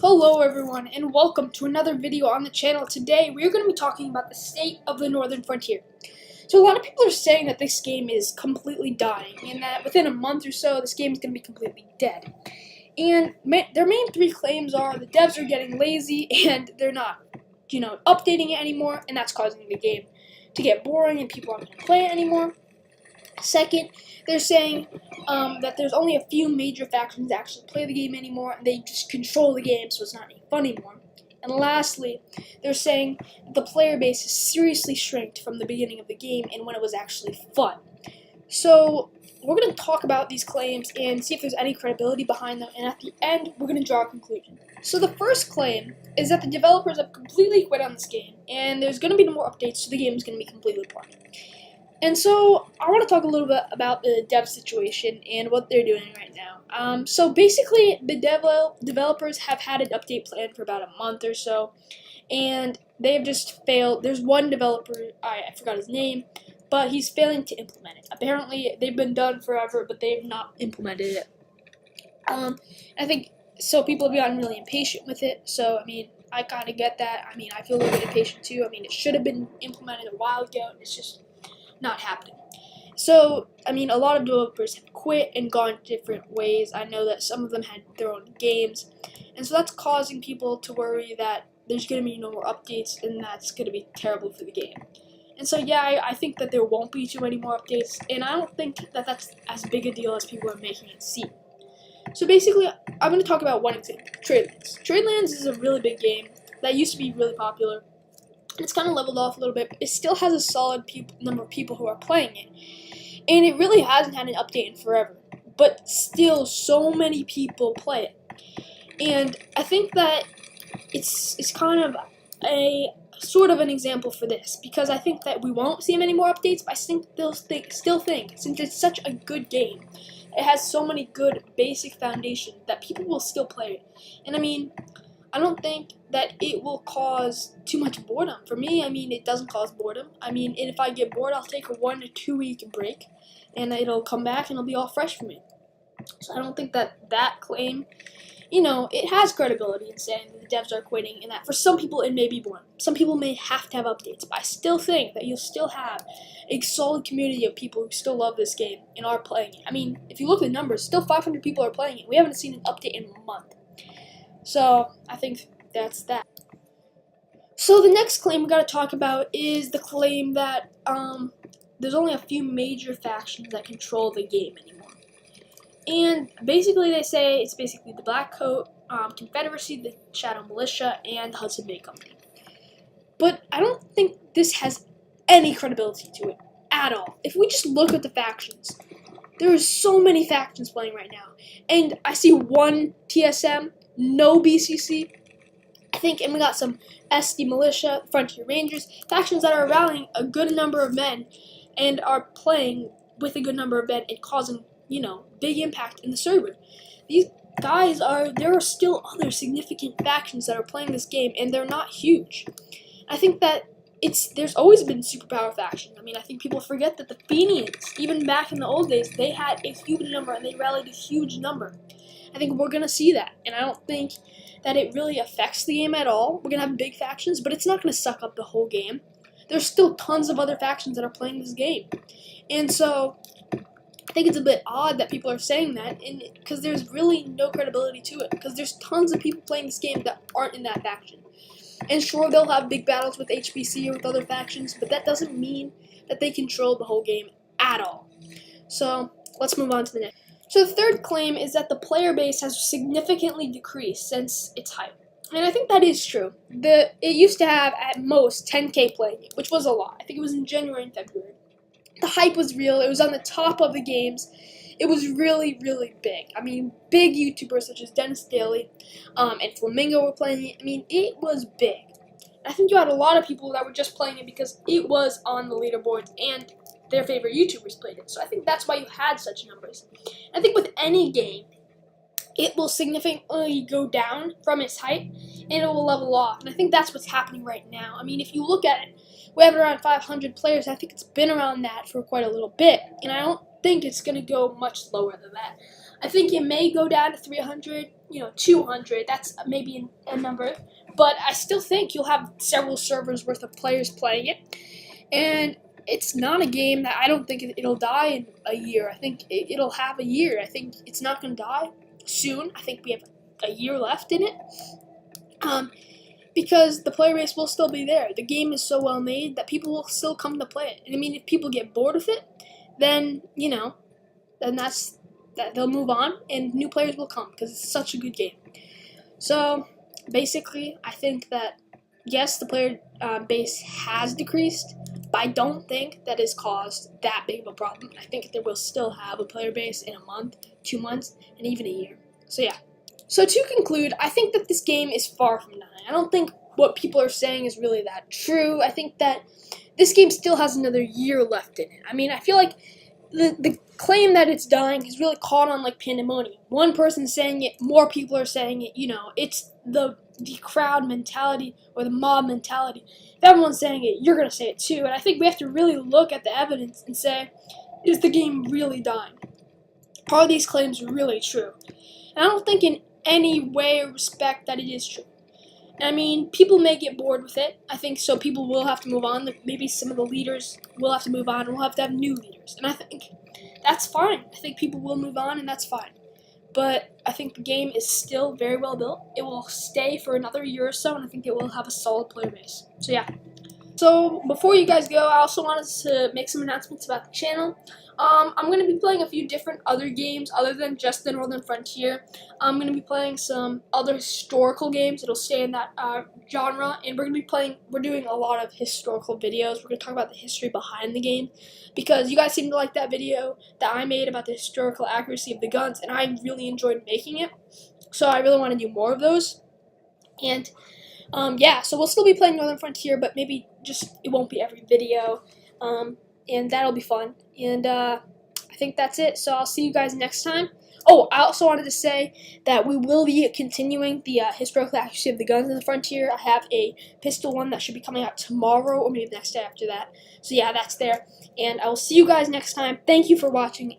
Hello everyone and welcome to another video on the channel. Today we are going to be talking about the state of the Northern Frontier. So a lot of people are saying that this game is completely dying and that within a month or so this game is going to be completely dead. And their main three claims are the devs are getting lazy and they're not, updating it anymore, and that's causing the game to get boring and people aren't going to play it anymore. Second, they're saying that there's only a few major factions that actually play the game anymore, and they just control the game, so it's not any fun anymore. And lastly, they're saying that the player base has seriously shrinked from the beginning of the game and when it was actually fun. So we're going to talk about these claims and see if there's any credibility behind them, and at the end, we're going to draw a conclusion. So the first claim is that the developers have completely quit on this game, and there's going to be no more updates, so the game is going to be completely boring. And so I want to talk a little bit about the dev situation and what they're doing right now. So basically, the developers have had an update planned for about a month or so, and they have just failed. There's one developer, I forgot his name, but he's failing to implement it. Apparently, they've been done forever, but they have not implemented it. I think so. People have gotten really impatient with it. So I kind of get that. I feel a little bit impatient too. It should have been implemented a while ago, and it's just not happening. So, a lot of developers have quit and gone different ways. I know that some of them had their own games, and so that's causing people to worry that there's going to be no more updates, and that's going to be terrible for the game. And so, yeah, I think that there won't be too many more updates, and I don't think that that's as big a deal as people are making it seem. So basically, I'm going to talk about one example, Tradelands. Tradelands is a really big game that used to be really popular. It's kind of leveled off a little bit, but it still has a solid number of people who are playing it. And it really hasn't had an update in forever. But still, so many people play it. And I think that it's kind of a sort of an example for this, because I think that we won't see many more updates, but I think they'll still think, since it's such a good game, it has so many good basic foundations that people will still play it. And I don't think that it will cause too much boredom. For me, it doesn't cause boredom. And if I get bored, I'll take a 1 to 2 week break, and it'll come back and it'll be all fresh for me. So I don't think that claim, it has credibility in saying that the devs are quitting, and that for some people it may be boring. Some people may have to have updates, but I still think that you'll still have a solid community of people who still love this game and are playing it. If you look at the numbers, still 500 people are playing it. We haven't seen an update in a month. So I think that's that. So the next claim we got to talk about is the claim that there's only a few major factions that control the game anymore. And basically they say it's basically the Black Coat, Confederacy, the Shadow Militia, and the Hudson Bay Company. But I don't think this has any credibility to it at all. If we just look at the factions, there are so many factions playing right now. And I see one TSM, no BCC, I think, and we got some SD Militia, Frontier Rangers, factions that are rallying a good number of men and are playing with a good number of men and causing, big impact in the server. These guys there are still other significant factions that are playing this game, and they're not huge. I think that there's always been superpower factions. I think people forget that the Fenians, even back in the old days, they had a huge number and they rallied a huge number. I think we're going to see that, and I don't think that it really affects the game at all. We're going to have big factions, but it's not going to suck up the whole game. There's still tons of other factions that are playing this game. And so I think it's a bit odd that people are saying that, because there's really no credibility to it, because there's tons of people playing this game that aren't in that faction. And sure, they'll have big battles with HBC or with other factions, but that doesn't mean that they control the whole game at all. So let's move on to the next. So the third claim is that the player base has significantly decreased since its hype. And I think that is true. It used to have at most 10K playing it, which was a lot. I think it was in January and February. The hype was real. It was on the top of the games. It was really, really big. Big YouTubers such as Dennis Daly and Flamingo were playing it. It was big. I think you had a lot of people that were just playing it because it was on the leaderboards and their favorite YouTubers played it. So I think that's why you had such numbers. I think with any game, it will significantly go down from its height and it will level off. And I think that's what's happening right now. If you look at it, we have around 500 players. I think it's been around that for quite a little bit. And I don't think it's going to go much lower than that. I think it may go down to 300, 200. That's maybe a number, but I still think you'll have several servers worth of players playing it, and it's not a game that I don't think it'll die in a year. I think it'll have a year. I think it's not going to die soon. I think we have a year left in it, because the player base will still be there. The game is so well made that people will still come to play it. And I mean, if people get bored of it, then then they'll move on and new players will come because it's such a good game. So basically, I think that yes, the player base has decreased, but I don't think that has caused that big of a problem. I think that we'll still have a player base in a month, 2 months, and even a year. So yeah. So to conclude, I think that this game is far from dying. I don't think what people are saying is really that true. I think that this game still has another year left in it. I mean, I feel like the claim that it's dying has really caught on like pandemonium. One person saying it, more people are saying it. It's the crowd mentality or the mob mentality. If everyone's saying it, you're going to say it too. And I think we have to really look at the evidence and say, is the game really dying? Are these claims really true? And I don't think in any way or respect that it is true. I mean, people may get bored with it. I think so. People will have to move on. Maybe some of the leaders will have to move on, and we'll have to have new leaders. And I think that's fine. I think people will move on, and that's fine. But I think the game is still very well built. It will stay for another year or so, and I think it will have a solid player base. So yeah. So before you guys go, I also wanted to make some announcements about the channel. I'm going to be playing a few different other games other than just the Northern Frontier. I'm going to be playing some other historical games. It'll stay in that genre, and we're doing a lot of historical videos. We're going to talk about the history behind the game, because you guys seem to like that video that I made about the historical accuracy of the guns, and I really enjoyed making it. So I really want to do more of those. And yeah, so we'll still be playing Northern Frontier, but maybe just it won't be every video, and that'll be fun. And I think that's it, so I'll see you guys next time. Oh, I also wanted to say that we will be continuing the historical accuracy of the guns in the Frontier. I have a pistol one that should be coming out tomorrow, or maybe the next day after that. So yeah, that's there, and I will see you guys next time. Thank you for watching.